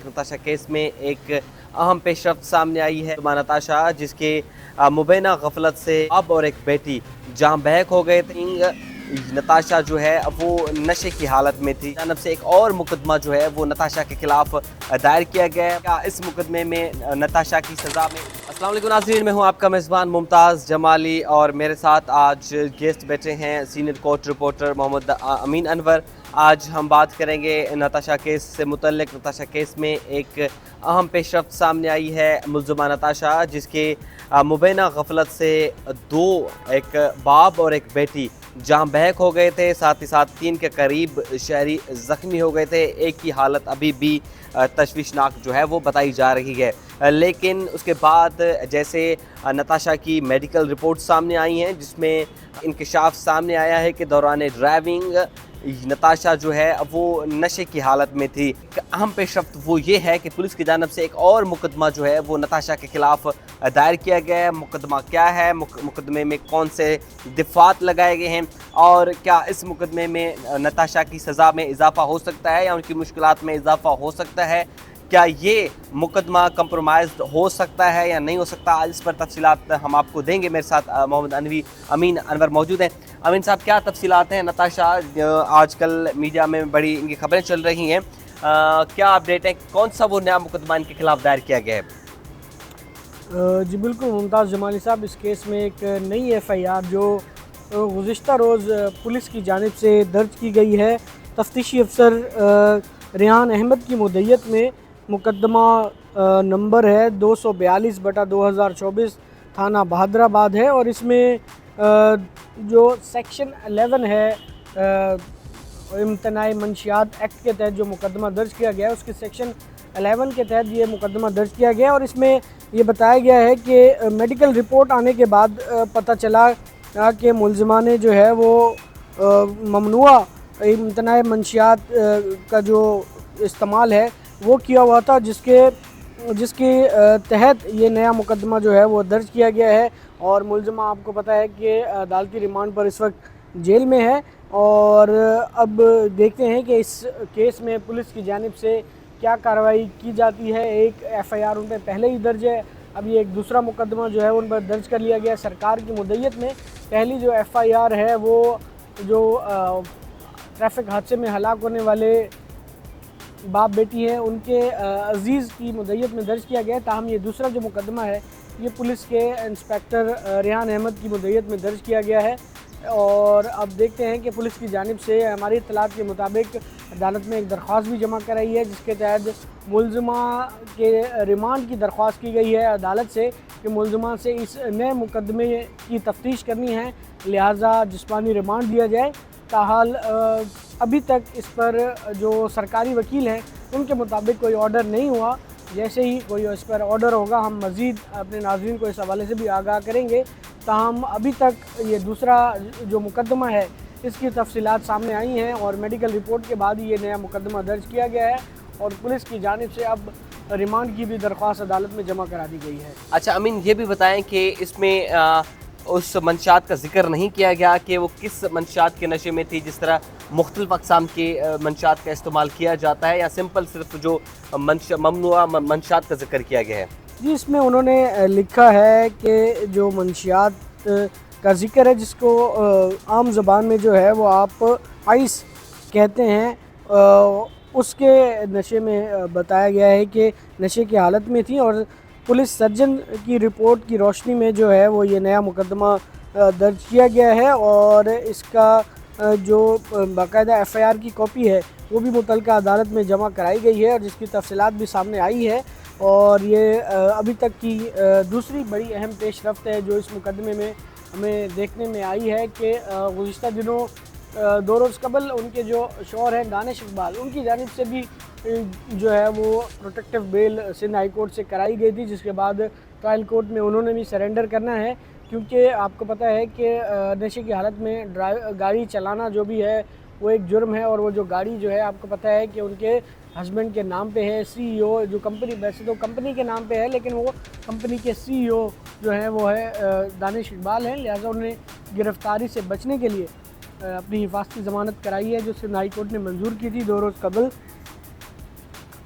Natasha case में एक अहम पेशरफ्त सामने आई है। नताशा जिसके मुबैना गफलत से अब और एक बेटी जहां बहक हो गए थे। नताशा जो है वो नशे की हालत में थी। जानब से एक और मुकदमा जो है वो नताशा के खिलाफ दायर किया गया है। क्या इस मुकदमे में नताशा की सज़ा में। अस्सलाम वालेकुम नाज़रीन, मैं हूं आपका मेज़बान मुमताज़ जमाली और मेरे साथ आज गेस्ट बैठे हैं सीनियर कोर्ट रिपोर्टर मोहम्मद अमीन अनवर। आज हम बात करेंगे नताशा केस से मुतल्लिक। नताशा केस में एक अहम पेशरफ्त सामने आई है। मुल्ज़िमा नताशा जिसके मुबैना गफलत से एक बाप और एक बेटी जहां बहक हो गए थे, साथ ही साथ 3 के करीब शहरी ज़ख्मी हो गए थे। एक की हालत अभी भी तशवीशनाक जो है वो बताई जा रही है। लेकिन उसके बाद जैसे नताशा की मेडिकल रिपोर्ट सामने आई हैं जिसमें इंकशाफ सामने आया है कि दौरान ड्राइविंग नताशा जो है वो नशे की हालत में थी। एक अहम पेशरफ्त वो ये है कि पुलिस की जानब से एक और मुकदमा जो है वो नताशा के खिलाफ दायर किया गया है। मुकदमा क्या है, मुकदमे में कौन से दफात लगाए गए हैं और क्या इस मुकदमे में नताशा की सज़ा में इजाफ़ा हो सकता है या उनकी मुश्किलात में इजाफ़ा हो सकता है, क्या ये मुकदमा कंप्रोमाइज़ हो सकता है या नहीं हो सकता। आज इस पर तफसीलात हम आपको देंगे। मेरे साथ मोहम्मद अमीन अनवर मौजूद हैं। अमीन साहब, क्या तफसीलात हैं? नताशा आजकल मीडिया में बड़ी इनकी खबरें चल रही हैं, क्या अपडेट है? कौन सा वो नया मुकदमा इनके खिलाफ दायर किया गया है? जी बिल्कुल मुमताज़ जमाली साहब, इस केस में एक नई FIR जो गुज़िश्ता रोज़ पुलिस की जानिब से दर्ज की गई है। तफ्तीशी अफसर रेहान अहमद की मुद्दत में मुकदमा नंबर है 242/2024 थाना बहादराबाद है और इसमें जो सेक्शन 11 है इम्तनाई मंशियात एक्ट के तहत जो मुकदमा दर्ज किया गया है उसके सेक्शन 11 के तहत ये मुकदमा दर्ज किया गया है। और इसमें ये बताया गया है कि मेडिकल रिपोर्ट आने के बाद पता चला कि मुल्ज़िमा ने जो है वो ममनुआ इम्तनाई मंशियात का जो इस्तेमाल है वो किया हुआ था, जिसके तहत ये नया मुकदमा जो है वो दर्ज किया गया है। और मुल्ज़िमा आपको पता है कि अदालती रिमांड पर इस वक्त जेल में है। और अब देखते हैं कि इस केस में पुलिस की जानिब से क्या कार्रवाई की जाती है। एक FIR उन पर पहले ही दर्ज है, अभी एक दूसरा मुकदमा जो है उन पर दर्ज कर लिया गया। सरकार की मुद्दत में पहली जो FIR है वो जो ट्रैफिक हादसे में हलाक होने वाले बाप बेटी हैं उनके अजीज़ की मुद्दत में दर्ज किया गया है। ताहम ये दूसरा जो मुकदमा है ये पुलिस के इंस्पेक्टर रेहान अहमद की मुद्दत में दर्ज किया गया है। और अब देखते हैं कि पुलिस की जानिब से हमारी इत्तलात के मुताबिक अदालत में एक दरख्वास्त भी जमा कराई है जिसके तहत मुल्ज़िमा के रिमांड की दरख्वास्त की गई है अदालत से कि मुल्ज़िमा से इस नए मुकदमे की तफ्तीश करनी है, लिहाजा जिस्मानी रिमांड दिया जाए। ताहाल अभी तक इस पर जो सरकारी वकील हैं उनके मुताबिक कोई ऑर्डर नहीं हुआ। जैसे ही कोई इस पर ऑर्डर होगा हम मज़ीद अपने नाज़रीन को इस हवाले से भी आगाह करेंगे। ताहम अभी तक ये दूसरा जो मुकदमा है इसकी तफसीलात सामने आई हैं और मेडिकल रिपोर्ट के बाद ही ये नया मुकदमा दर्ज किया गया है और पुलिस की जानिब से अब रिमांड की भी दरख्वास्त अदालत में जमा करा दी गई है। अच्छा अमीन, ये भी बताएं कि इसमें उस मंशात का जिक्र नहीं किया गया कि वो किस मंशात के नशे में थी, जिस तरह मुख्तलिफ अक़साम के मंशात का इस्तेमाल किया जाता है, या सिंपल सिर्फ जो ममनुआ मंशात का जिक्र किया गया है? जी, इसमें उन्होंने लिखा है कि जो मंशियात का जिक्र है जिसको आम ज़बान में जो है वो आप आइस कहते हैं, उसके नशे में बताया गया है कि नशे की हालत में थी। और पुलिस सर्जन की रिपोर्ट की रोशनी में जो है वो ये नया मुकदमा दर्ज किया गया है और इसका जो बाकायदा FIR की कॉपी है वो भी मुतल्लिका अदालत में जमा कराई गई है और जिसकी तफसीलात भी सामने आई है। और ये अभी तक की दूसरी बड़ी अहम पेशरफ्त है जो इस मुकदमे में हमें देखने में आई है कि गुज़िश्ता दिनों 2 रोज़ कबल उनके जो शौहर हैं दानिश इकबाल, उनकी जानिब से भी जो है वो protective bail Sindh high court से कराई गई थी, जिसके बाद ट्रायल कोर्ट में उन्होंने भी सरेंडर करना है। क्योंकि आपको पता है कि नशे की हालत में गाड़ी चलाना जो भी है वो एक जुर्म है और वो जो गाड़ी जो है आपको पता है कि उनके हस्बैंड के नाम पे है। CEO जो कंपनी, वैसे तो कंपनी के नाम पे है लेकिन वो कंपनी के CEO जो है वो है दानिश इकबाल हैं, लिहाजा उन्हें गिरफ़्तारी से बचने के लिए अपनी हिफाजती ज़मानत कराई है जो सिंध हाई कोर्ट ने मंजूर की थी 2 रोज़ कबल।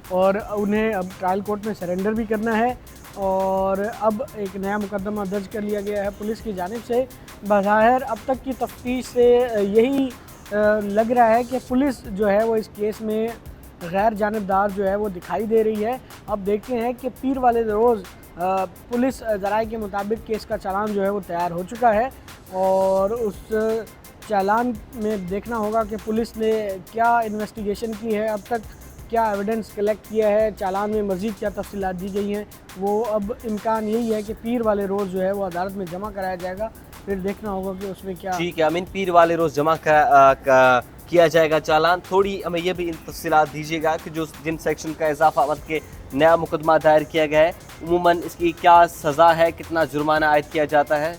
اور انہیں اب ٹرائل کورٹ میں سرنڈر بھی کرنا ہے، اور اب ایک نیا مقدمہ درج کر لیا گیا ہے پولیس کی جانب سے۔ بظاہر اب تک کی تفتیش سے یہی لگ رہا ہے کہ پولیس جو ہے وہ اس کیس میں غیر جانبدار جو ہے وہ دکھائی دے رہی ہے۔ اب دیکھتے ہیں کہ پیر والے روز پولیس ذرائع کے مطابق کیس کا چالان جو ہے وہ تیار ہو چکا ہے، اور اس چالان میں دیکھنا ہوگا کہ پولیس نے کیا انویسٹیگیشن کی ہے، اب تک کیا ایویڈنس کلیکٹ کیا ہے، چالان میں مزید کیا تفصیلات دی گئی ہیں۔ وہ اب امکان یہی ہے کہ پیر والے روز جو ہے وہ عدالت میں جمع کرایا جائے گا، پھر دیکھنا ہوگا کہ اس میں کیا۔ ٹھیک ہے امین، پیر والے روز جمع کیا جائے گا چالان۔ تھوڑی ہمیں یہ بھی تفصیلات دیجیے گا کہ جن سیکشن کا اضافہ مت کے نیا مقدمہ دائر کیا گیا ہے، عموماً اس کی کیا سزا ہے، کتنا جرمانہ عائد کیا جاتا ہے؟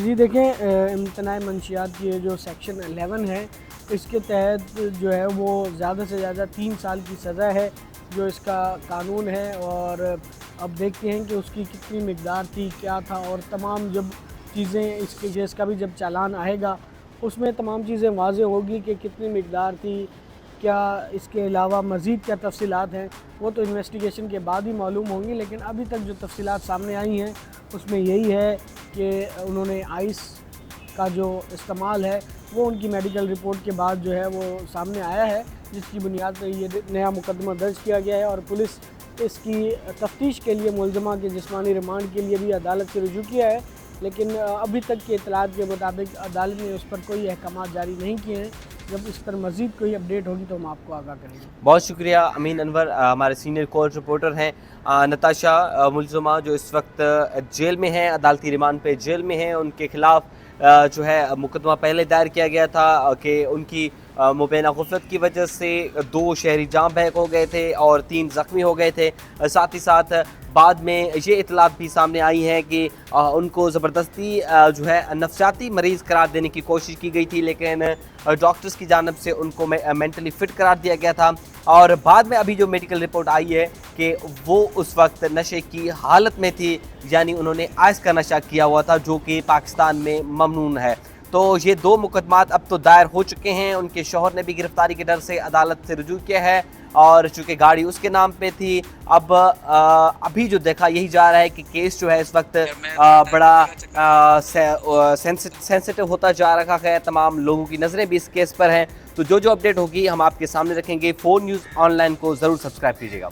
جی دیکھیں، امتناع منشیات کی جو سیکشن 11 ہے، اس کے تحت جو ہے وہ زیادہ سے زیادہ 3 سال کی سزا ہے جو اس کا قانون ہے، اور اب دیکھتے ہیں کہ اس کی کتنی مقدار تھی، کیا تھا، اور تمام جب چیزیں اس کے کیس کا بھی جب چالان آئے گا اس میں تمام چیزیں واضح ہوگی کہ کتنی مقدار تھی، کیا اس کے علاوہ مزید کیا تفصیلات ہیں، وہ تو انویسٹیگیشن کے بعد ہی معلوم ہوں گی۔ لیکن ابھی تک جو تفصیلات سامنے آئی ہیں اس میں یہی ہے کہ انہوں نے آئس کا جو استعمال ہے وہ ان کی میڈیکل رپورٹ کے بعد جو ہے وہ سامنے آیا ہے، جس کی بنیاد پر یہ نیا مقدمہ درج کیا گیا ہے، اور پولیس اس کی تفتیش کے لیے ملزمہ کے جسمانی ریمانڈ کے لیے بھی عدالت سے رجوع کیا ہے۔ لیکن ابھی تک کے اطلاعات کے مطابق عدالت نے اس پر کوئی احکامات جاری نہیں کیے ہیں۔ جب اس پر مزید کوئی اپڈیٹ ہوگی تو ہم آپ کو آگاہ کریں گے۔ بہت شکریہ امین انور، ہمارے سینئر کورٹ رپورٹر ہیں۔ نتاشا ملزمہ جو اس وقت جیل میں ہیں، عدالتی ریمانڈ پہ جیل میں ہیں، ان کے خلاف جو ہے مقدمہ پہلے دائر کیا گیا تھا کہ ان کی مبینہ غفلت کی وجہ سے 2 شہری جاں بحق ہو گئے تھے اور 3 زخمی ہو گئے تھے۔ ساتھ ہی ساتھ بعد میں یہ اطلاعات بھی سامنے آئی ہیں کہ ان کو زبردستی جو ہے نفسیاتی مریض قرار دینے کی کوشش کی گئی تھی، لیکن ڈاکٹرز کی جانب سے ان کو مینٹلی فٹ قرار دیا گیا تھا، اور بعد میں ابھی جو میڈیکل رپورٹ آئی ہے کہ وہ اس وقت نشے کی حالت میں تھی، یعنی انہوں نے آئس کا نشہ کیا ہوا تھا جو کہ پاکستان میں ممنوع ہے۔ تو یہ 2 مقدمات اب تو دائر ہو چکے ہیں۔ ان کے شوہر نے بھی گرفتاری کے ڈر سے عدالت سے رجوع کیا ہے، اور چونکہ گاڑی اس کے نام پہ تھی، اب ابھی جو دیکھا یہی جا رہا ہے کہ کیس جو ہے اس وقت بڑا سینسٹیو ہوتا جا رہا ہے، تمام لوگوں کی نظریں بھی اس کیس پر ہیں۔ تو جو اپڈیٹ ہوگی ہم آپ کے سامنے رکھیں گے۔ 4 نیوز آن لائن کو ضرور سبسکرائب کیجیے گا۔